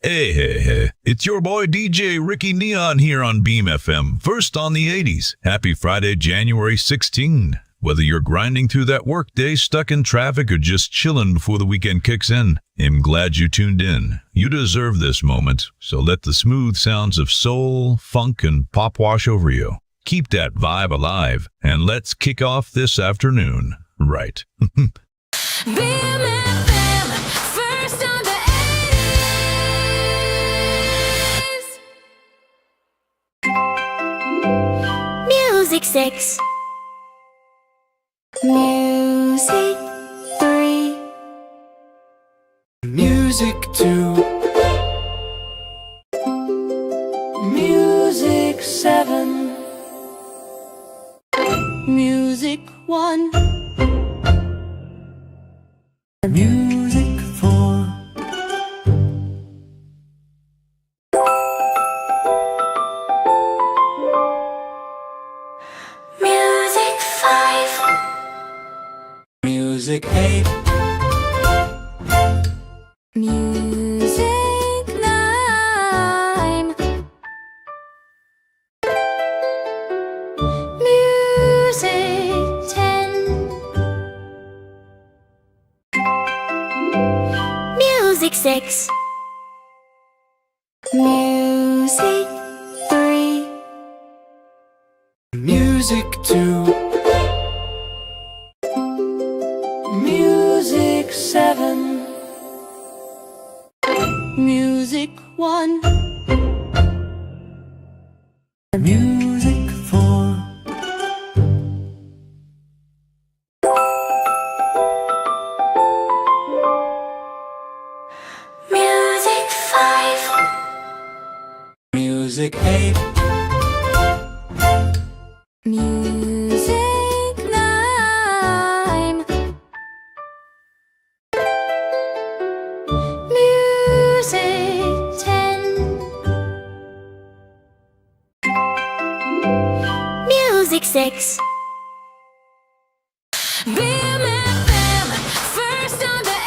Hey, it's your boy DJ Ricky Neon here on Beam FM, first on the 80s. Happy Friday, January 16. Whether you're grinding through that workday, stuck in traffic, or just chilling before the weekend kicks in, I'm glad you tuned in. You deserve this moment, so let the smooth sounds of soul, funk, and pop wash over you. Keep that vibe alive, and let's kick off this afternoon. Right. BMFM, first on the 80s. Music 6. Music 3. Music 2. Music 7. Music 1. Music 4. Music 5. Music 8. Music 9. Music 10. Music 6. Music 3. Music 2. Music 7. Music 1. Music 4. Music 5. Music 8. Music 9. Music 10. Music 6. BMFM, first on the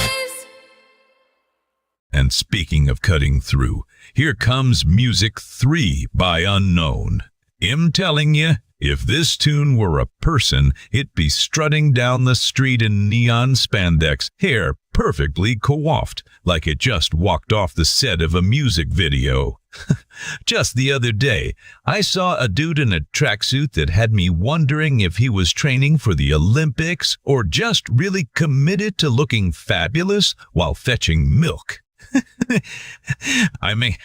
80s. And speaking of cutting through, here comes Music 3 by Unknown. I'm telling you, if this tune were a person, it'd be strutting down the street in neon spandex, hair perfectly coiffed, like it just walked off the set of a music video. Just the other day, I saw a dude in a tracksuit that had me wondering if he was training for the Olympics or just really committed to looking fabulous while fetching milk. I mean,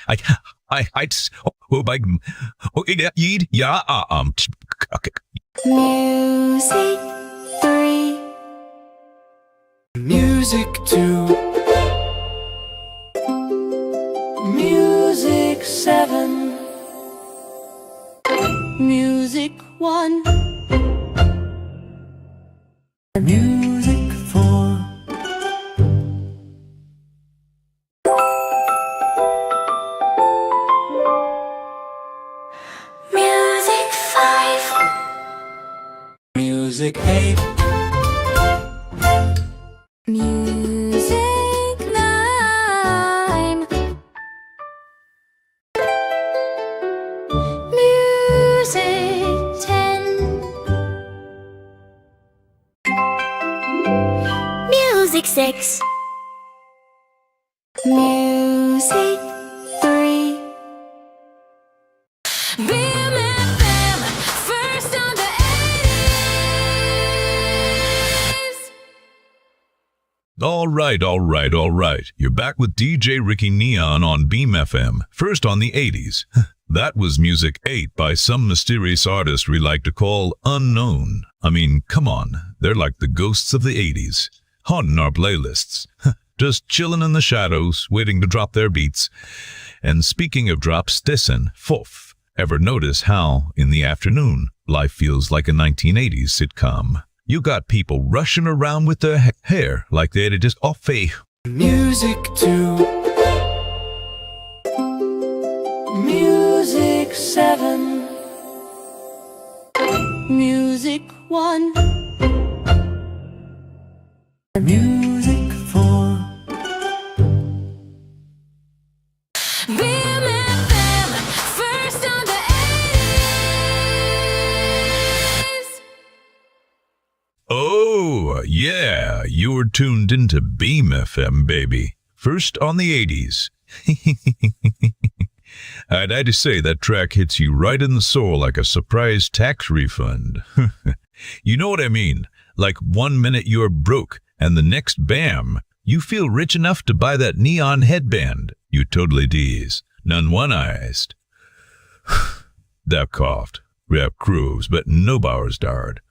Music 3. Music 2. Music 7. Music 1. Music 4. Music 5. Music 8. Music 9. Music 10. Music 6. Music 3. BMFM, first on the 80s. All right. You're back with DJ Ricky Neon on Beam FM, first on the 80s. That was Music 8 by some mysterious artist we like to call Unknown. I mean, come on, they're like the ghosts of the 80s, haunting our playlists. Just chilling in the shadows, waiting to drop their beats. And speaking of drops, listen, Fuff, ever notice how, in the afternoon, life feels like a 1980s sitcom? You got people rushing around with their hair like they had just off a... Music 2. Music 7. Music 1. Music 4. Yeah, you're tuned into Beam FM, baby. First on the 80s. I'd had to say that track hits you right in the soul like a surprise tax refund. You know what I mean? Like 1 minute you're broke, and the next, bam, you feel rich enough to buy that neon headband. You totally tease. None one-eyed. That coughed. Rap Crows, but no bowers darred.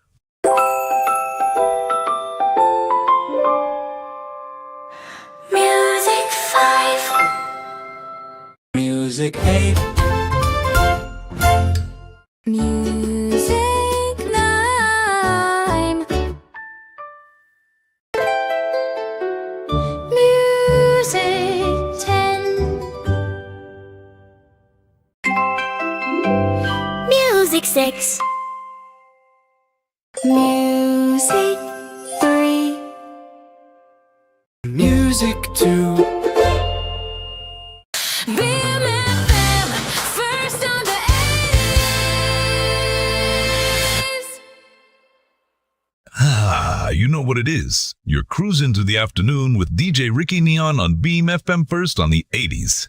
Music 5. Music 8. Music 9. Music 10. Music 6. Music 3. Music 2. Beam FM, first on the 80s. You know what it is. You're cruising to the afternoon with DJ Ricky Neon on Beam FM first on the 80s.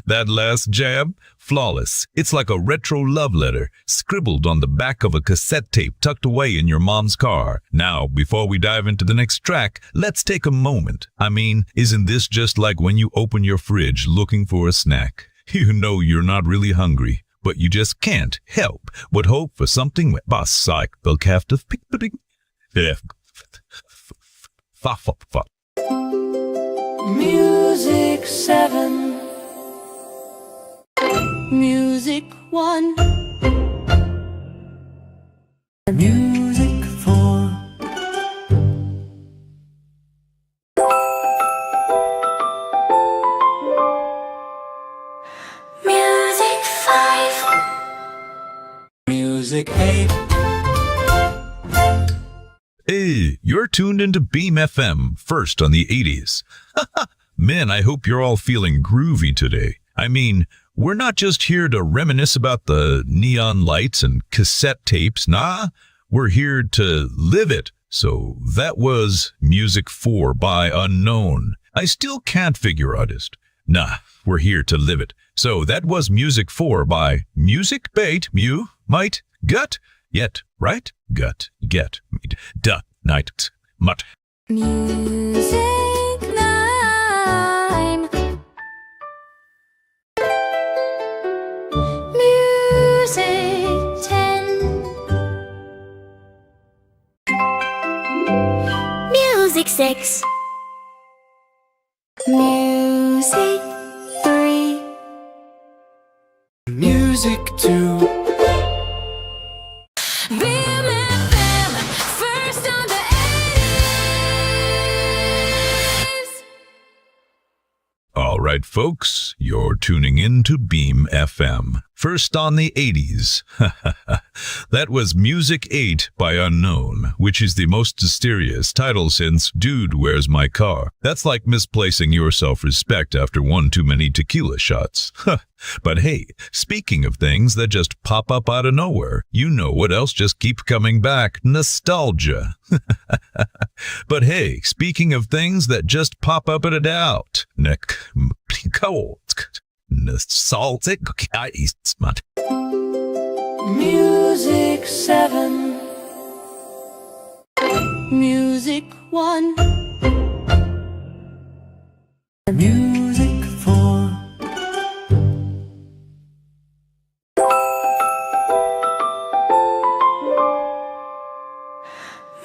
That last jab, flawless. It's like a retro love letter, scribbled on the back of a cassette tape tucked away in your mom's car. Now, before we dive into the next track, let's take a moment. I mean, isn't this just like when you open your fridge looking for a snack? You know you're not really hungry, but you just can't help but hope for something with psych Music 7. Music 1. Music 4. Music 5. Music 8. Hey, you're tuned into Beam FM, first on the 80s. Man, I hope you're all feeling groovy today. I mean, we're not just here to reminisce about the neon lights and cassette tapes, nah. We're here to live it. So that was Music 4 by Unknown. I still can't figure artist. Nah, we're here to live it. So that was Music 4 by Music Bait, Mew, Might, Gut, Yet, Right, Gut, Get, Meet, Duh, Night, Mutt. Music 9. Music 10. Music 6. Music 3. Music 2. Beam FM, first on the 80s. All right, folks, you're tuning in to Beam FM, first on the 80s. That was Music 8 by Unknown, which is the most mysterious title since Dude, Where's My Car? That's like misplacing your self-respect after one too many tequila shots. But hey, speaking of things that just pop up out of nowhere, you know what else just keeps coming back? Nostalgia. But hey, speaking of things that just pop up and out, Music 7. Music 1. Music 4.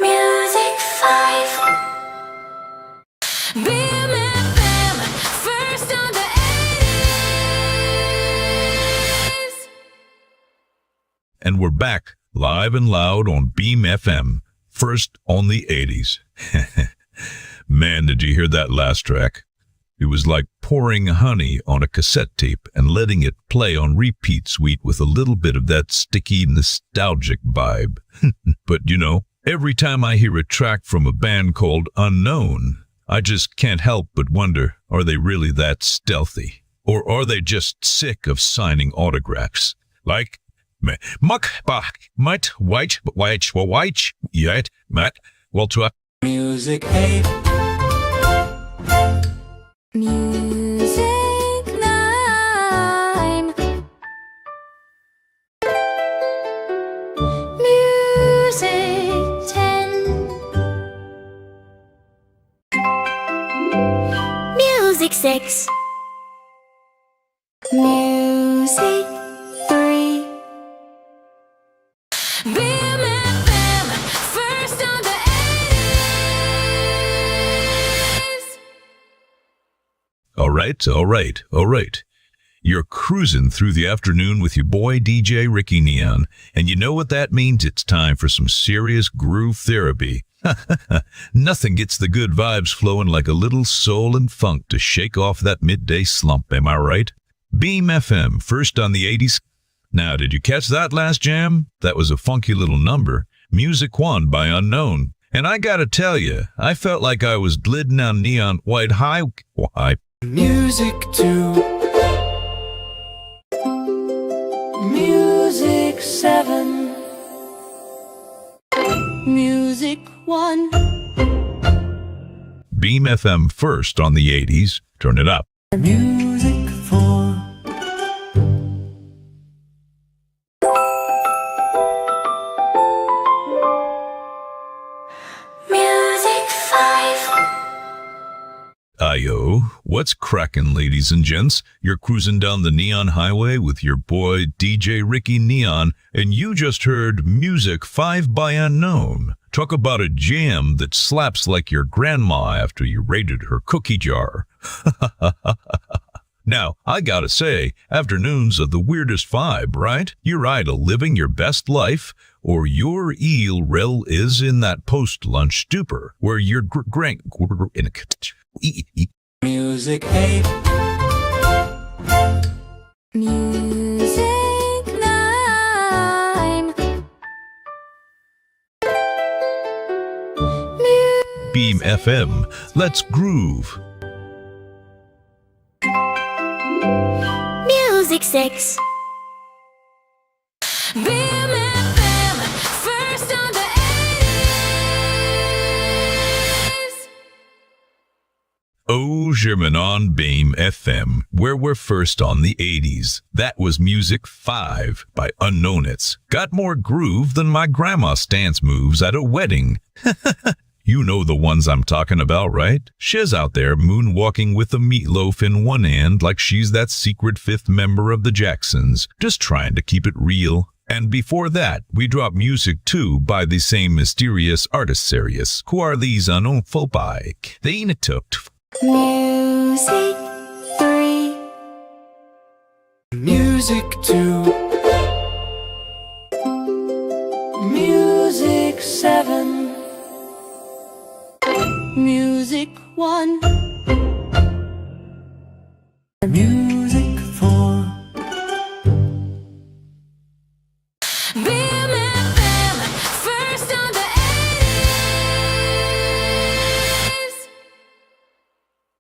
Music 5. Beam FM, first on the 80s. And we're back, live and loud on Beam FM, first on the 80s. Man, did you hear that last track? It was like pouring honey on a cassette tape and letting it play on repeat sweet with a little bit of that sticky, nostalgic vibe. But you know, every time I hear a track from a band called Unknown, I just can't help but wonder, are they really that stealthy? Or are they just sick of signing autographs? Like, muck, bach, might, white, yet, mat, Well, try. Music 8. Music 9. Music 10. Music 6. Music 3. BMFM, first on the 80s. All right. You're cruising through the afternoon with your boy DJ Ricky Neon, and you know what that means? It's time for some serious groove therapy. Nothing gets the good vibes flowing like a little soul and funk to shake off that midday slump, am I right? Beam FM, first on the 80s. Now, did you catch that last jam? That was a funky little number, Music 1 by Unknown. And I gotta tell you, I felt like I was gliding on neon white high. Music 2. Music 7. Music 1. Beam FM first on the 80s. Turn it up. Music 4. Music 5. Ayo, what's crackin', ladies and gents? You're cruising down the Neon Highway with your boy DJ Ricky Neon, and you just heard Music 5 by Unknown. Talk about a jam that slaps like your grandma after you raided her cookie jar. Now, I gotta say, afternoons are the weirdest vibe, right? You're either living your best life, or your eel rel is in that post-lunch stupor, where you're in a... Music 8. Music 9. Beam FM, let's groove. Music 6. BMFM, first on the 80s. Oh, German on Beam FM, where we're first on the 80s. That was Music 5 by Unknownits. Got more groove than my grandma's dance moves at a wedding. You know the ones I'm talking about, right? She's out there moonwalking with a meatloaf in one hand like she's that secret fifth member of the Jacksons, just trying to keep it real. And before that, we dropped Music 2 by the same mysterious artist series. Who are these unknown folk by? They ain't took. Music 3. Music 2. Music 7. Music 1. Music 4. BMFM, first on the 80s.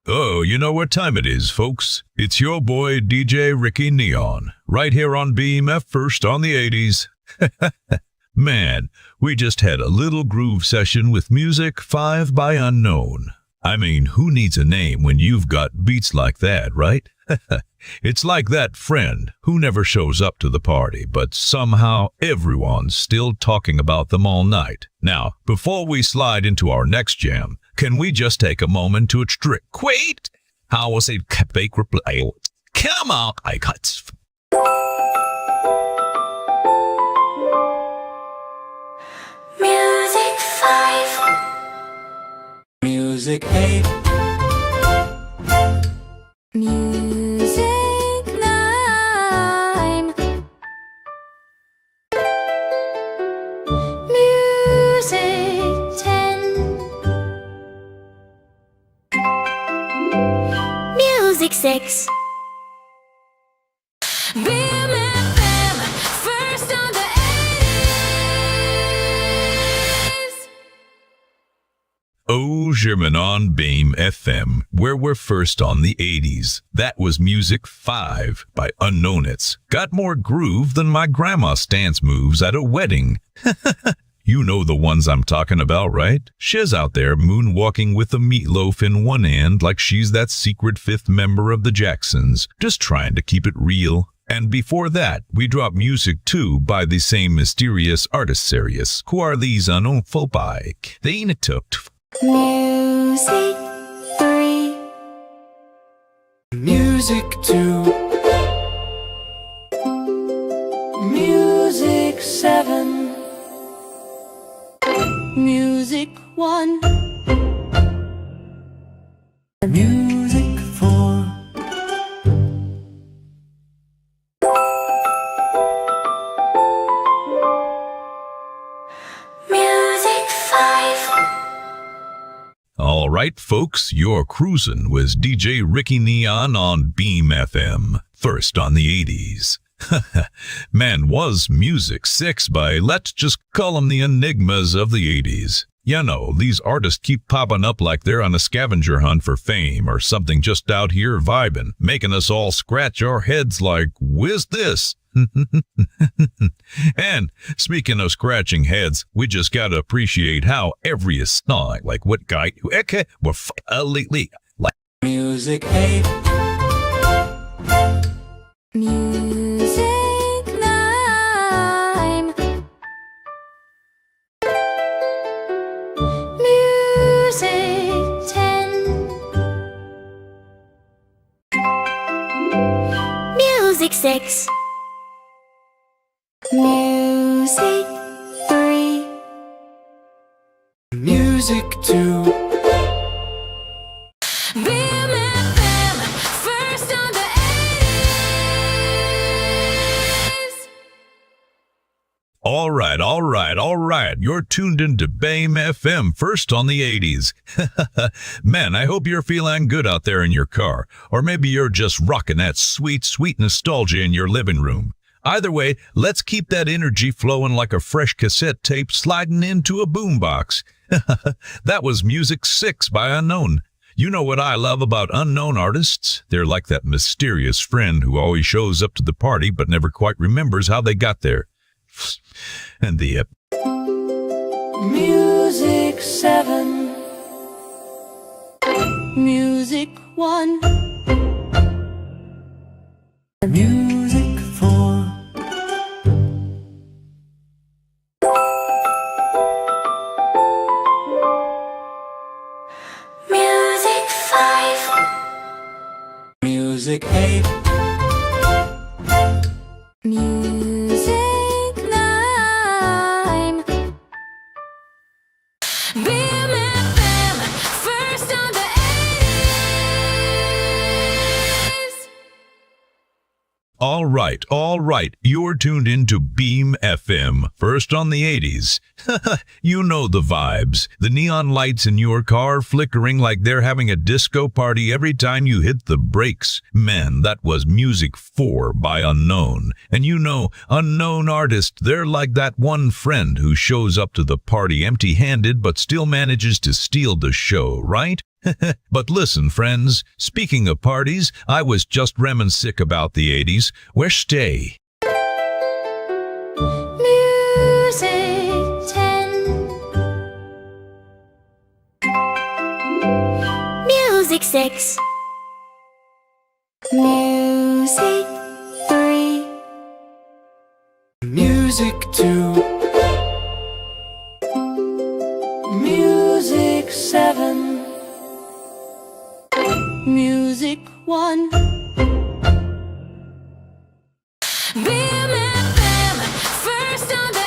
Oh, you know what time it is, folks. It's your boy DJ Ricky Neon, right here on Beam F first on the 80s. Man, we just had a little groove session with Music 5 by Unknown. I mean, who needs a name when you've got beats like that, right? It's like that friend who never shows up to the party, but somehow everyone's still talking about them all night. Now, before we slide into our next jam, can we just take a moment to wait? How was it? Fake reply. Come on, I got. Music 5. Music 8. Music 9. Music 10. Music 6. BMFM, first on the 80s. Oh, German on Beam FM, where we're first on the 80s. That was Music 5 by Unknownits. Got more groove than my grandma's dance moves at a wedding. You know the ones I'm talking about, right? She's out there moonwalking with a meatloaf in one hand like she's that secret fifth member of the Jacksons, just trying to keep it real. And before that, we dropped music too by the same mysterious artist series. Who are these unknown folk by? They ain't took. Music 3. Music 2. Music 7. Music 1. Music 4. Music 5. All right, folks, you're cruising with DJ Ricky Neon on Beam FM, first on the 80s. Man, was music 6 by, let's just call them the enigmas of the 80s. You know, these artists keep popping up like they're on a scavenger hunt for fame or something, just out here vibing, making us all scratch our heads like, whiz this? And speaking of scratching heads, we just gotta appreciate how every song, like what guy, were lately, like Music 8. Music 9. Music 10. Music 6. Music 3. Music 2. Beam FM, first on the 80s. all right. You're tuned into BAME FM, first on the 80s. Man, I hope you're feeling good out there in your car. Or maybe you're just rocking that sweet, sweet nostalgia in your living room. Either way, let's keep that energy flowing like a fresh cassette tape sliding into a boombox. That was Music 6 by Unknown. You know what I love about unknown artists? They're like that mysterious friend who always shows up to the party but never quite remembers how they got there. And the Music 7. Music 1. Music 4. Music 5. Music 8. Music 9. Beam FM, first on the 80s. All right. You're tuned into Beam FM, first on the 80s. You know the vibes. The neon lights in your car flickering like they're having a disco party every time you hit the brakes. Man, that was Music 4 by Unknown. And you know, unknown artists, they're like that one friend who shows up to the party empty-handed but still manages to steal the show, right? But listen, friends, speaking of parties, I was just reminiscing about the 80s. Where stay? Music 10. Music 6. Music 3. Music 2. Music 7. Music 1. Beam FM, first on the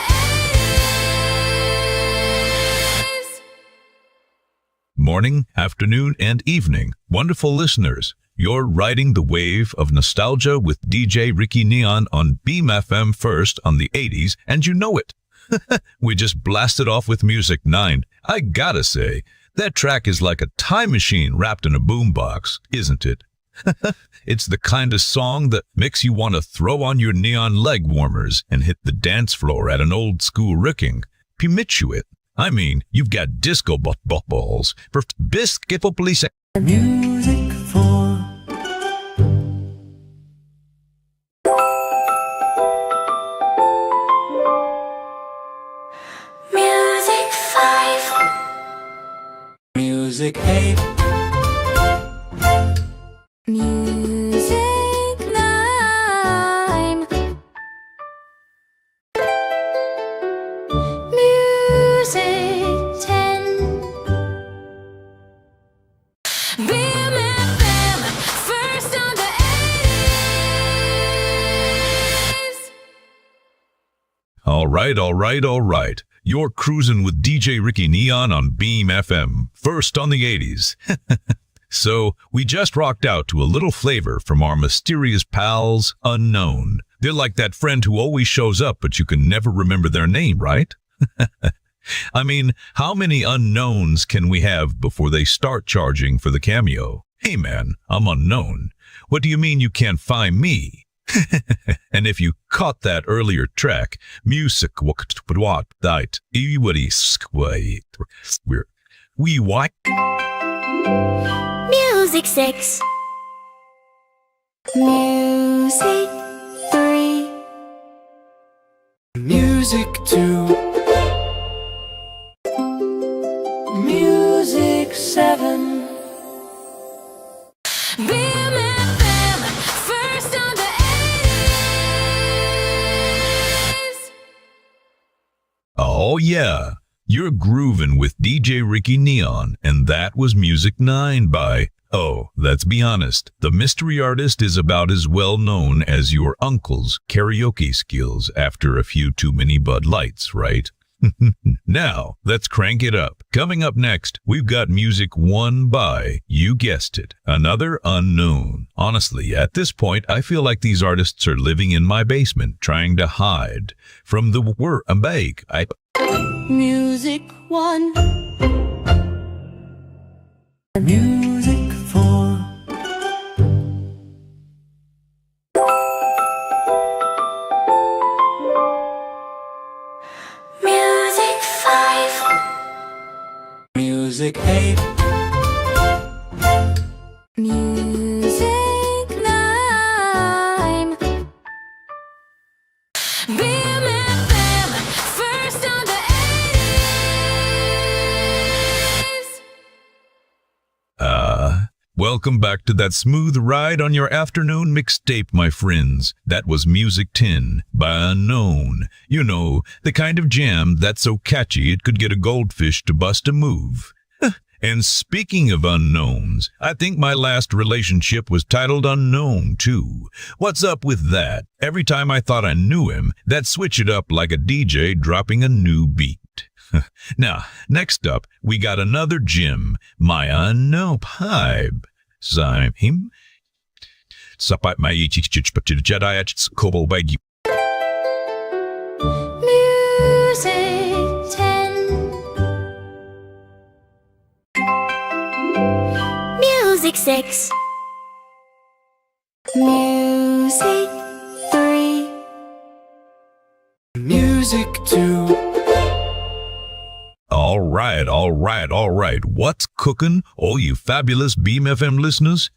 80s. Morning, afternoon, and evening. Wonderful listeners. You're riding the wave of nostalgia with DJ Ricky Neon on Beam FM first on the 80s, and you know it. We just blasted off with Music 9. I gotta say, that track is like a time machine wrapped in a boombox, isn't it? It's the kind of song that makes you want to throw on your neon leg warmers and hit the dance floor at an old school ricking. Pimituit. I mean, you've got disco balls. Biscuit police. Music 4. Music all right. You're cruising with DJ Ricky Neon on Beam FM, first on the 80s. So, we just rocked out to a little flavor from our mysterious pals, Unknown. They're like that friend who always shows up, but you can never remember their name, right? I mean, how many unknowns can we have before they start charging for the cameo? Hey man, I'm unknown. What do you mean you can't find me? And if you caught that earlier track, music we what? Music 6. Music 3. Music 2. Music 7. Beam FM, first on the 80s. Oh yeah, you're grooving with DJ Ricky Neon, and that was Music 9 by, oh, let's be honest, the mystery artist is about as well known as your uncle's karaoke skills after a few too many Bud Lights, right? Now, let's crank it up. Coming up next, we've got Music 1 by, you guessed it, another unknown. Honestly, at this point, I feel like these artists are living in my basement, trying to hide from the bake. Music 1. Music 4. Music 5. Music 8. Music 9. Beam FM, first on the 80s. Welcome back to that smooth ride on your afternoon mixtape, my friends. That was Music 10 by Unknown. You know, the kind of jam that's so catchy it could get a goldfish to bust a move. And speaking of unknowns, I think my last relationship was titled Unknown, too. What's up with that? Every time I thought I knew him, that'd switch it up like a DJ dropping a new beat. Now, next up, we got another Jim, my unknown pipe. Sign him. Sapat my Jedi Kobo Bagi. Music 10. Music 6. Music 3. Music 2. All right. What's cooking, all you fabulous Beam FM listeners?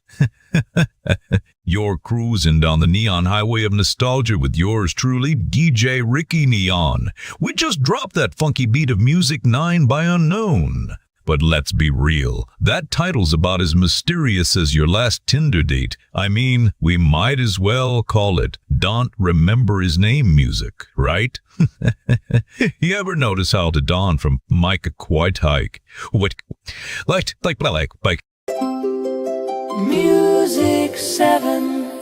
You're cruising down the neon highway of nostalgia with yours truly, DJ Ricky Neon. We just dropped that funky beat of Music 9 by Unknown. But let's be real, that title's about as mysterious as your last Tinder date. I mean, we might as well call it Don't Remember His Name music, right? You ever notice how to Don from Micah Quite Hike? What, like. Music 7.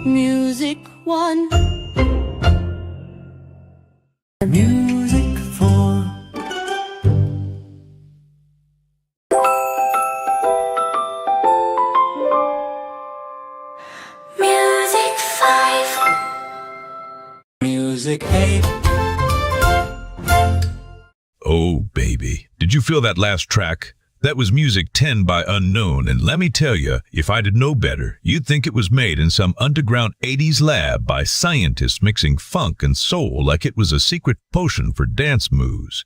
Music 1. Music 4. Music 5. Music 8. Oh, baby. Did you feel that last track? That was Music 10 by Unknown, and let me tell you, if I did know better, you'd think it was made in some underground 80s lab by scientists mixing funk and soul like it was a secret potion for dance moves.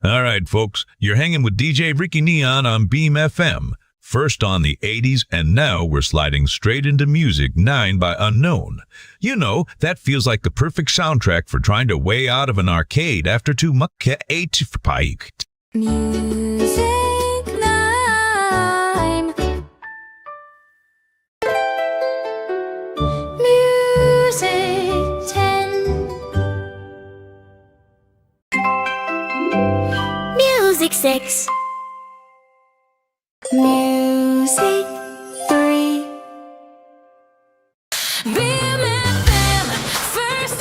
All right, folks, you're hanging with DJ Ricky Neon on Beam FM, first on the 80s, and now we're sliding straight into Music 9 by Unknown. You know, that feels like the perfect soundtrack for trying to way out of an arcade after too much pike. Music 9. Music 10. Music 6. Music 3. Beam FM, first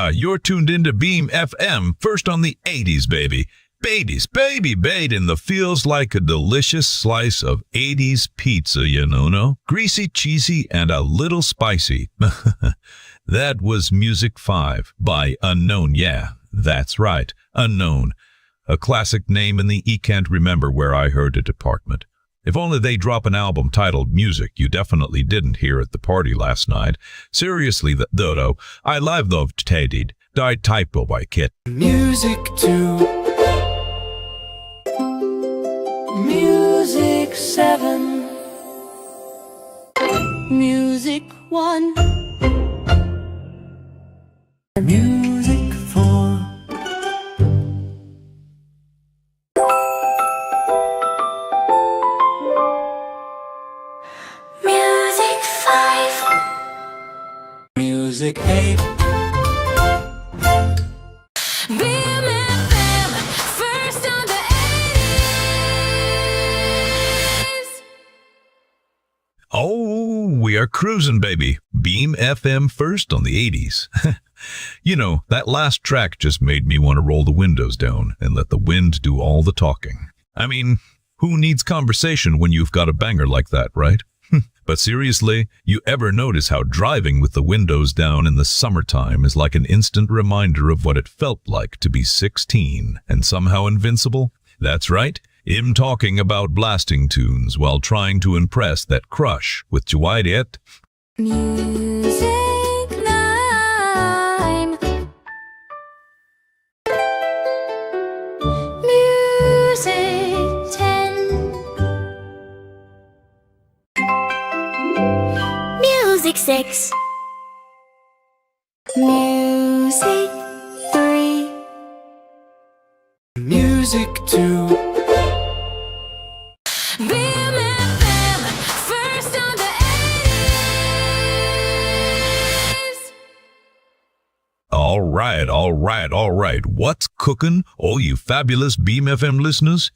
Yeah, you're tuned into Beam FM, first on the 80s, baby. Babies, baby, bait, and the feels like a delicious slice of 80s pizza, you know, no? Greasy, cheesy, and a little spicy. That was Music 5 by Unknown. Yeah, that's right, Unknown. A classic name in the Can't Remember Where I Heard It department. If only they drop an album titled Music you definitely didn't hear at the party last night. Seriously, though, I live loved Teddy. Died typo by Kit. Music 2. Music 7. Music 1. Music 4. Music 5. Music 8. BMFM, first on the 80s. Oh, we are cruising, baby. Beam FM first on the 80s. You know, that last track just made me want to roll the windows down and let the wind do all the talking. I mean, who needs conversation when you've got a banger like that, right? But seriously, you ever notice how driving with the windows down in the summertime is like an instant reminder of what it felt like to be 16 and somehow invincible? That's right, him talking about blasting tunes while trying to impress that crush with Juliet. Music 9. Music 10. Music 6. Music 3. Music 2. BMFM, first on the 80s. All right. What's cooking, all you fabulous Beam FM listeners?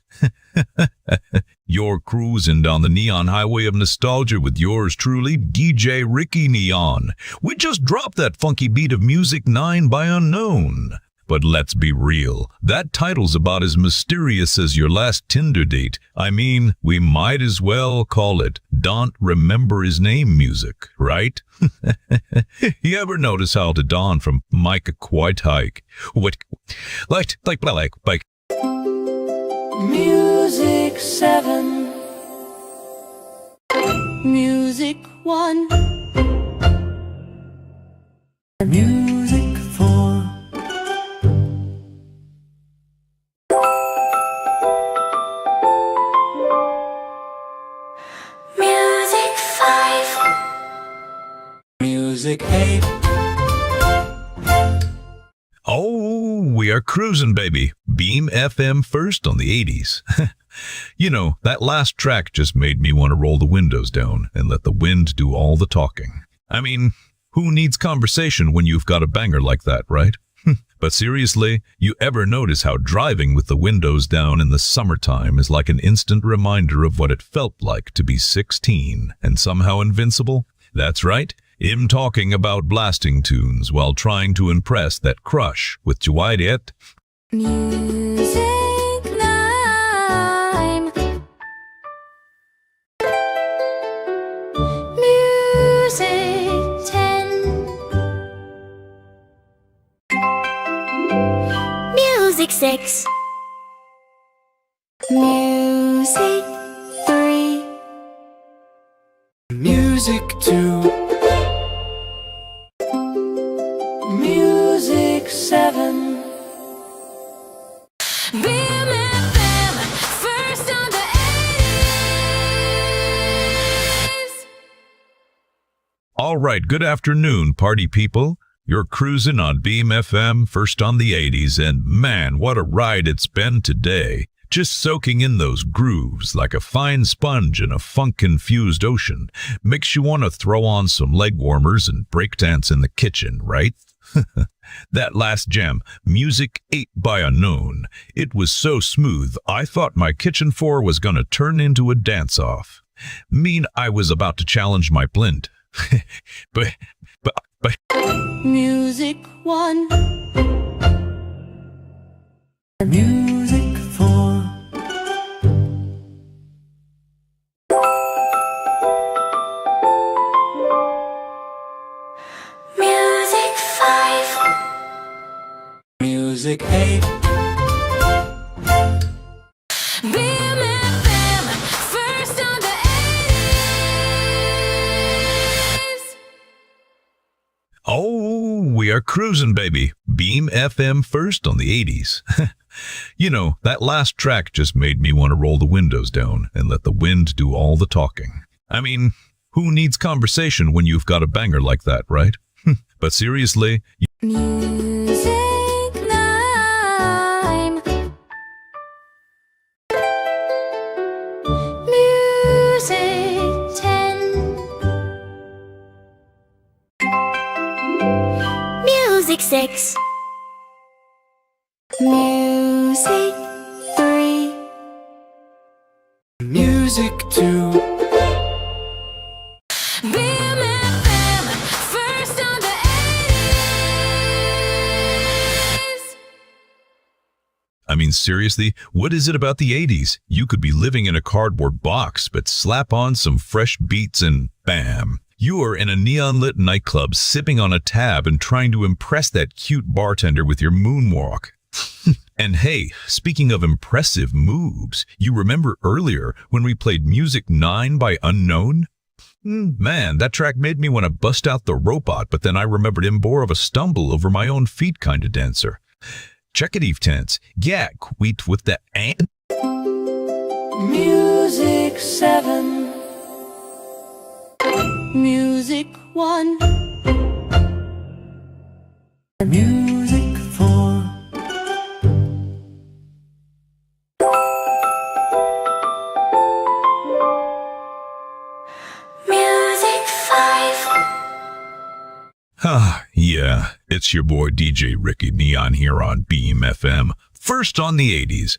You're cruising down the neon highway of nostalgia with yours truly, DJ Ricky Neon. We just dropped that funky beat of Music 9 by Unknown. But let's be real, that title's about as mysterious as your last Tinder date. I mean, we might as well call it Don't Remember His Name music, right? You ever notice how to Don from Micah Quite Hike? What, like. Music 7. Music 1. Music 4. Music 5. Music 8. Oh, we are cruising, baby. Beam FM first on the 80s. You know, that last track just made me want to roll the windows down and let the wind do all the talking. I mean, who needs conversation when you've got a banger like that, right? But seriously, you ever notice how driving with the windows down in the summertime is like an instant reminder of what it felt like to be 16 and somehow invincible? That's right, him talking about blasting tunes while trying to impress that crush with Juliet. Music 9. Music 10. Music 6. Music 3. Music 2. Music 7. BMFM, first on the 80s. All right, good afternoon, party people. You're cruising on Beam FM, first on the 80s, and man, what a ride it's been today. Just soaking in those grooves like a fine sponge in a funk-infused ocean. Makes you want to throw on some leg warmers and breakdance in the kitchen, right? That last gem, Music 8 by Unknown. It was so smooth, I thought my kitchen floor was going to turn into a dance-off. Mean I was about to challenge my blend. But But Music 1. Music 4. Music 5. Music 8. BMFM, first on the 80s. oh, we are cruising, baby. Beam FM first on the 80s. You know, that last track just made me want to roll the windows down and let the wind do all the talking. I mean, who needs conversation when you've got a banger like that, right? But seriously, Music 9. Music 10. Music 6. Music 3. Music 2. BMFM, first on the 80s. I mean, seriously, what is it about the 80s? You could be living in a cardboard box, but slap on some fresh beats and bam. You are in a neon-lit nightclub sipping on a tab and trying to impress that cute bartender with your moonwalk. And hey, speaking of impressive moves, you remember earlier when we played Music 9 by Unknown? Man, that track made me want to bust out the robot, but then I remembered him more of a stumble over my own feet kind of dancer. Check it, Eve Tense. Yeah, quit with the and. Music 7. Music 1. Music 4. Music 5. Ah, yeah, it's your boy DJ Ricky Neon here on Beam FM, first on the 80s.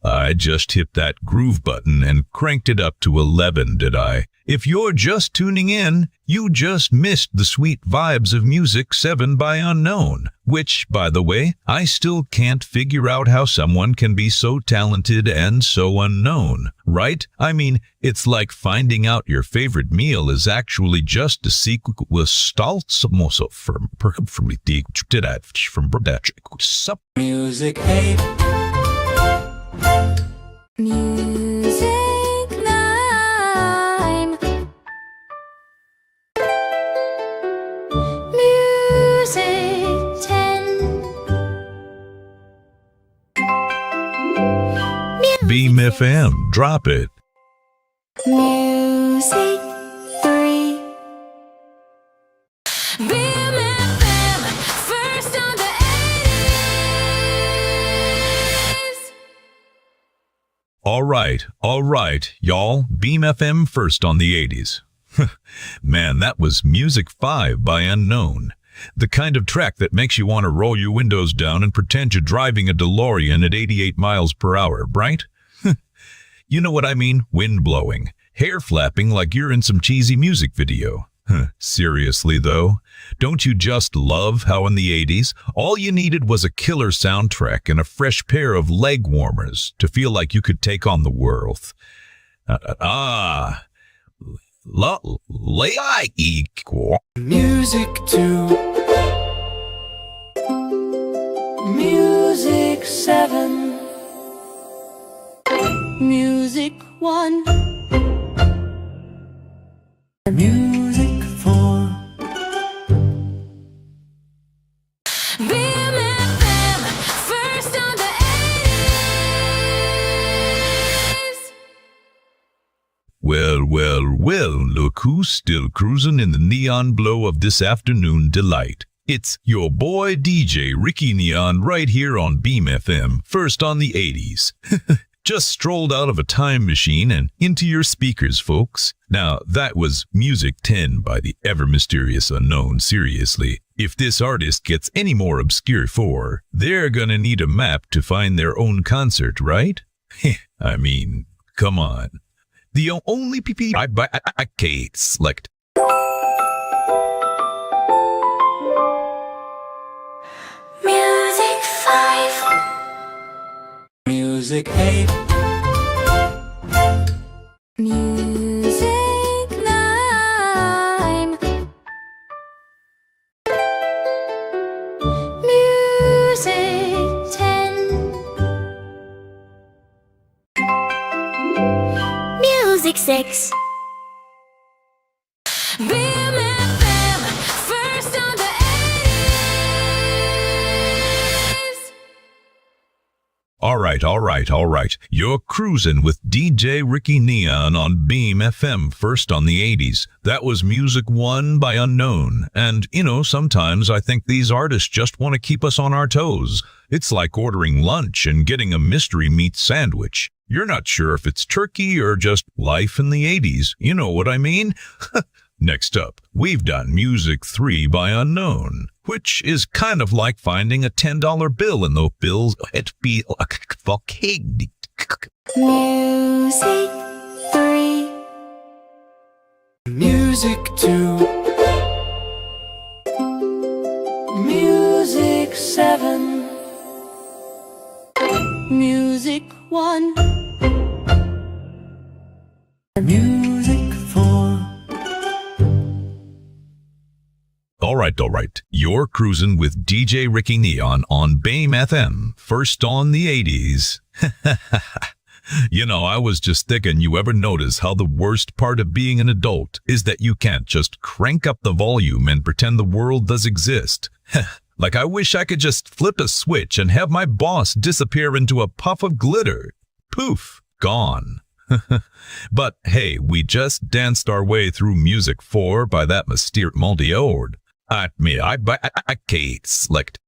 I just hit that groove button and cranked it up to 11, did I? If you're just tuning in, you just missed the sweet vibes of Music 7 by Unknown, which, by the way, I still can't figure out how someone can be so talented and so unknown, right? I mean, it's like finding out your favorite meal is actually just a sequel with Stolzmoso from Music 8. Music 9. Music 10. Beam FM, drop it. Music 3. BMFM, first on the 80s. All right, y'all. Beam FM first on the 80s. Man, that was Music 5 by Unknown. The kind of track that makes you want to roll your windows down and pretend you're driving a DeLorean at 88 miles per hour, right? You know what I mean? Wind blowing, hair flapping like you're in some cheesy music video. Seriously, though, don't you just love how in the 80s, all you needed was a killer soundtrack and a fresh pair of leg warmers to feel like you could take on the world? Music 2. Music 7. Music 1. Music 4. BMFM, first on the 80s. Well, look who's still cruising in the neon glow of this afternoon delight. It's your boy DJ Ricky Neon right here on Beam FM, first on the 80s. Just strolled out of a time machine and into your speakers, folks. Now, that was Music 10 by the ever-mysterious Unknown. Seriously, if this artist gets any more obscure they're gonna need a map to find their own concert, right? I mean, come on. The only PP I can't select. Music 8. Music 9. Music 10. Music 6. BMFM, first on the 80s. All right. You're cruising with DJ Ricky Neon on Beam FM, first on the 80s. That was Music 1 by Unknown. And, sometimes I think these artists just want to keep us on our toes. It's like ordering lunch and getting a mystery meat sandwich. You're not sure if it's turkey or just life in the 80s. You know what I mean? Next up, we've done Music 3 by Unknown, which is kind of like finding a $10 bill in the bills. It be volcanic. Music 3. Music 2. Music 7. Music 1. Music 4. All right. You're cruising with DJ Ricky Neon on BAME FM, first on the 80s. I was just thinking, you ever notice how the worst part of being an adult is that you can't just crank up the volume and pretend the world does exist? Like, I wish I could just flip a switch and have my boss disappear into a puff of glitter. Poof, gone. But hey, we just danced our way through Music 4 by that mysterious multi-ord. I can't select.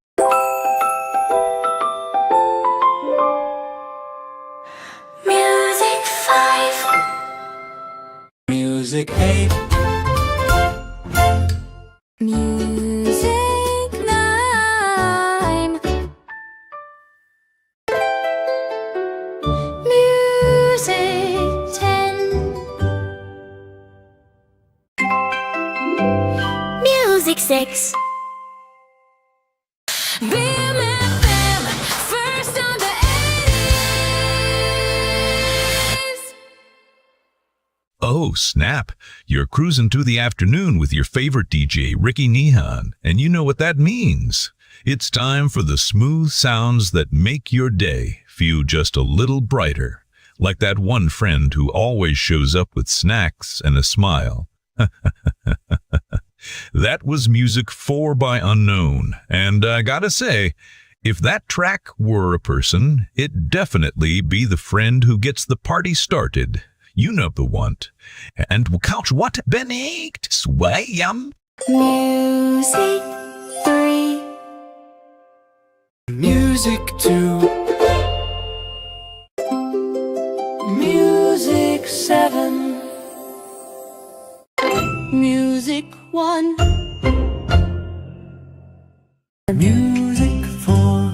Music 5. Music 8. Music 9. Music 10. Music 6. BMFM, first on the 80s. Oh, snap. You're cruising through the afternoon with your favorite DJ, Ricky Neon, and you know what that means. It's time for the smooth sounds that make your day feel just a little brighter, like that one friend who always shows up with snacks and a smile. That was Music 4 by Unknown, and I gotta say, if that track were a person, it'd definitely be the friend who gets the party started. You know the one. And couch what benegt swayam. Music 3. Music 2. Music 7. Music 1. Music 4.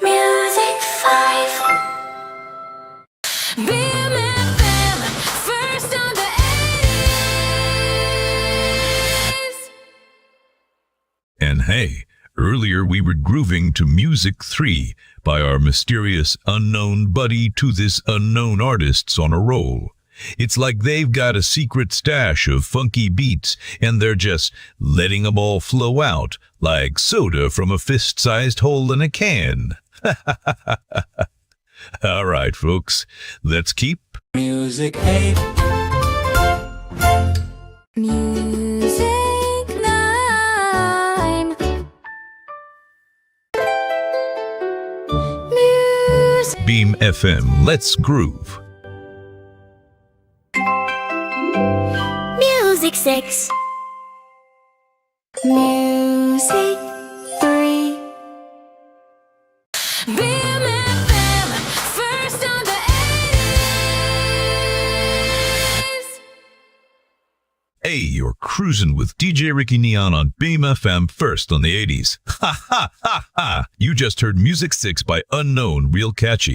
Music 5. BMFM, first on the 80s. And hey, earlier we were grooving to Music 3 by our mysterious unknown buddy to this unknown artists on a roll. It's like they've got a secret stash of funky beats and they're just letting them all flow out like soda from a fist-sized hole in a can. All right, folks, let's keep Music 8. Music 9. Music. Beam FM. Let's groove. Music 6. Music 3. BMFM, first on the 80s. Hey, you're cruising with DJ Ricky Neon on Beam FM, first on the 80s. Ha ha ha ha! You just heard Music 6 by Unknown, real catchy.